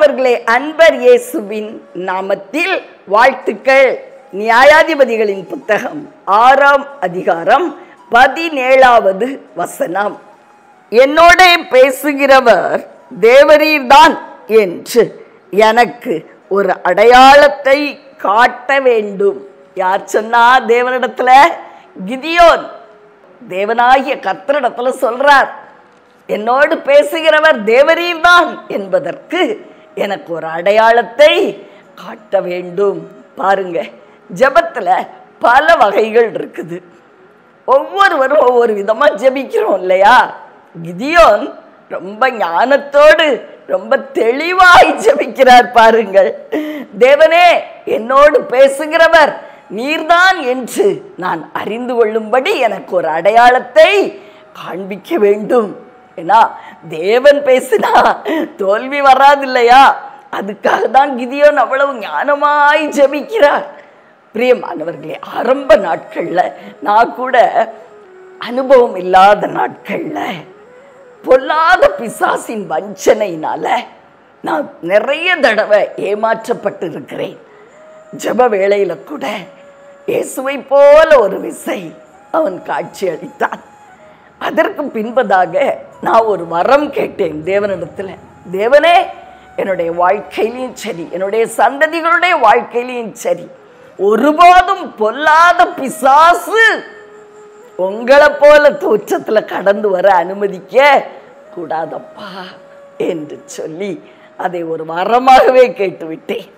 பிரியமானவர்களே, அன்பர் இயேசுவின் நாமத்தில் வாழ்த்துக்கள். நியாயாதிபதிகளின் புத்தகம் 6ஆம் அதிகாரம் 17வது வசனம். என்னோட பேசுகிறவர் தேவரீர்தான் என்று எனக்கு ஒரு அடையாளத்தை காட்ட வேண்டும். யார் சொன்னா? தேவனிடத்துல கிதியோன் தேவனாகிய கர்த்தரிடத்துல சொல்றார், என்னோடு பேசுகிறவர் தேவரீர்தான் என்பதற்கு எனக்கு ஒரு அடையாளத்தை காட்ட வேண்டும். பாருங்க, ஜெபத்துல பல வகைகள் இருக்குது. ஒவ்வொருவரும் ஒவ்வொரு விதமா ஜெபிக்கிறோம் இல்லையா? கிதியோன் ரொம்ப ஞானத்தோடு ரொம்ப தெளிவாய் ஜெபிக்கிறார். பாருங்கள், தேவனே என்னோடு பேசுகிறவர் நீர்தான் என்று நான் அறிந்து கொள்ளும்படி எனக்கு ஒரு அடையாளத்தை காண்பிக்க வேண்டும். ஏன்னா தேவன் பேசினா தோல்வி வராது இல்லையா? அதுக்காக தான் கிதியோன் அவ்வளவு ஞானமாய் ஜெபிக்கிறார். பிரியமானவர்களே, ஆரம்ப நாட்கள்ல நான் கூட அனுபவம் இல்லாத நாட்கள்ல பொல்லாத பிசாசின் வஞ்சனையினால நான் நிறைய தடவை ஏமாற்றப்பட்டு இருக்கிறேன். ஜெப வேளையில கூட இயேசுவை போல ஒரு விசை அவன் காட்சி அளித்தான். அதற்கு பின்பதாக நான் ஒரு வரம் கேட்டேன் தேவனிடத்துல. தேவனே, என்னுடைய வாழ்க்கையிலையும் சரி, என்னுடைய சந்ததிகளுடைய வாழ்க்கையிலையும் சரி, ஒருபோதும் பொல்லாத பிசாசு உங்களை போல தோற்றத்துல கடந்து வர அனுமதிக்க கூடாதப்பா என்று சொல்லி அதை ஒரு வரமாகவே கேட்டுவிட்டேன்.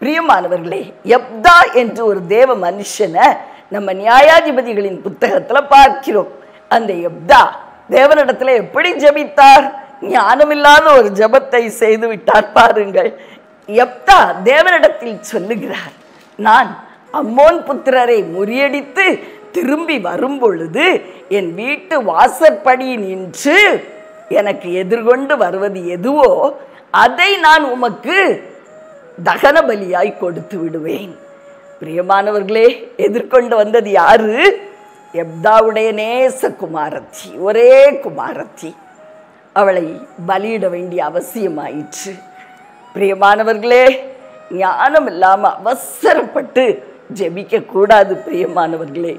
பிரியமானவர்களே, யெப்தா என்று ஒரு தேவ மனுஷனை நம்ம நியாயாதிபதிகளின் புத்தகத்துல பார்க்கிறோம். அந்த யெப்தா தேவனிடத்துல எப்படி ஜெபித்தார்? ஞானமில்லாத ஒரு ஜெபத்தை செய்து விட்டார். பாருங்கள், யெப்தா தேவனிடத்தில் சொல்லுகிறார், நான் அம்மோன் புத்திரரை முறியடித்து திரும்பி வரும் பொழுது என் வீட்டு வாசற்படி நின்று எனக்கு எதிர்கொண்டு வருவது எதுவோ அதை நான் உமக்கு தகன பலியாய் கொடுத்து விடுவேன். பிரியமானவர்களே, எதிர்கொண்டு வந்தது யாரு? யெப்தாவுடைய நேச குமாரத்தி, ஒரே குமாரத்தி. அவளை பலியிட வேண்டிய அவசியமாயிற்று. பிரியமானவர்களே, ஞானம் இல்லாம அவசரப்பட்டு ஜெபிக்க கூடாது. பிரியமானவர்களே,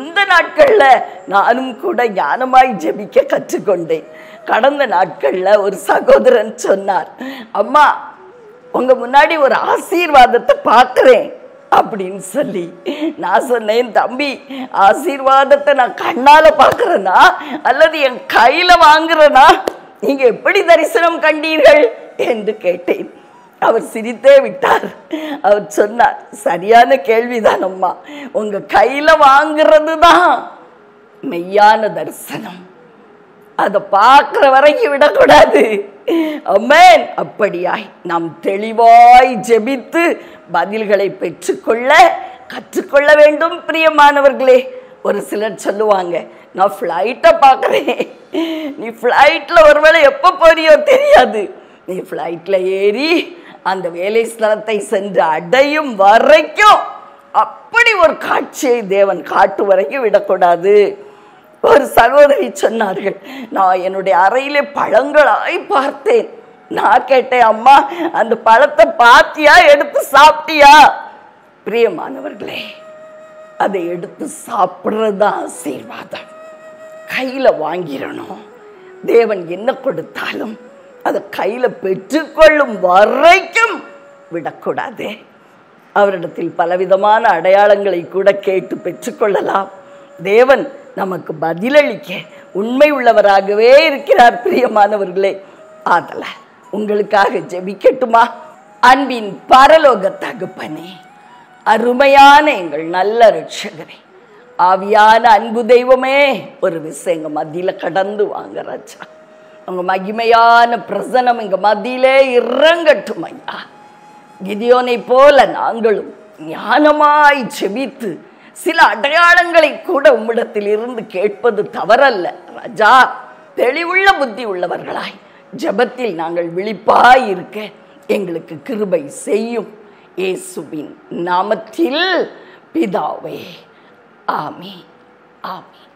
இந்த நாட்கள்ல நானும் கூட ஞானமாய் ஜெபிக்க கற்றுக்கொண்டேன். கடந்த நாட்கள்ல ஒரு சகோதரன் சொன்னார், அம்மா உங்க முன்னாடி ஒரு ஆசீர்வாதத்தை பார்க்கிறேன் அப்படின்னு சொல்லி. நான் சொன்னேன், தம்பி, ஆசீர்வாதத்தை நான் கண்ணால பார்க்கிறேனா அல்லது என் கையில வாங்குறேனா? நீங்க எப்படி தரிசனம் கண்டீர்கள் என்று கேட்டேன். அவர் சிரித்தே விட்டார். அவர் சொன்னார், சரியான கேள்விதான் அம்மா, உங்க கையில வாங்குறது தான் மெய்யான தரிசனம். அதை பார்க்கிற வரைக்கும் விடக்கூடாது. ஆமென். அப்படியாய் நாம் தெளிவாய் ஜெபித்து பதில்களை பெற்றுக்கொள்ள கற்றுக்கொள்ள வேண்டும். பிரியமானவர்களே, ஒரு சிலர் சொல்லுவாங்க, நான் ஃப்ளைட்டை பார்க்குறேன். நீ ஃப்ளைட்டில் ஒருவேளை எப்போ போறியோ தெரியாது. நீ ஃப்ளைட்டில் ஏறி அந்த வேலை ஸ்தலத்தை சென்று அடையும் வரைக்கும் அப்படி ஒரு காட்சியை தேவன் காட்டு வரைக்கும் விடக்கூடாது. ஒரு சகோதரி சொன்னார்கள், நான் என்னுடைய அறையிலே பழங்களாய் பார்த்தேன். நான் கேட்டேன், அம்மா அந்த பழத்தை பார்த்தியா, எடுத்து சாப்பிட்டியா? பிரியமானவர்களே, அதை எடுத்து சாப்பிட்றதுதான் ஆசீர்வாதம். கையில வாங்கிடணும். தேவன் என்ன கொடுத்தாலும் அதை கையில பெற்றுக்கொள்ளும் வரைக்கும் விடக்கூடாது. அவரிடத்தில் பலவிதமான அடையாளங்களை கூட கேட்டு பெற்றுக்கொள்ளலாம். தேவன் நமக்கு பதிலளிக்க உண்மை உள்ளவராகவே இருக்கிறார். பிரியமானவர்களே, ஆதல உங்களுக்காக ஜெபிக்கட்டுமா? அன்பின் பரலோக தகப்பனே, அருமையான எங்கள் நல்ல ரட்சகரே, ஆவியான அன்பு தெய்வமே, ஒரு விஷயம் எங்க மத்தியில கடந்து வாங்க ராஜா. உங்க மகிமையான பிரசனம் எங்க மத்தியிலே இறங்கட்டும் ஐயா. கிதியோனை போல நாங்களும் ஞானமாய் ஜெபித்து சில அடையாளங்களை கூட உம்மிடத்தில் இருந்து கேட்பது தவறல்ல ராஜா. தெளிவுள்ள புத்தி உள்ளவர்களாய் ஜெபத்தில் நாங்கள் விழிப்பாய் இருக்க எங்களுக்கு கிருபை செய்யும். இயேசுவின் நாமத்தில் பிதாவே, ஆமென், ஆமென்.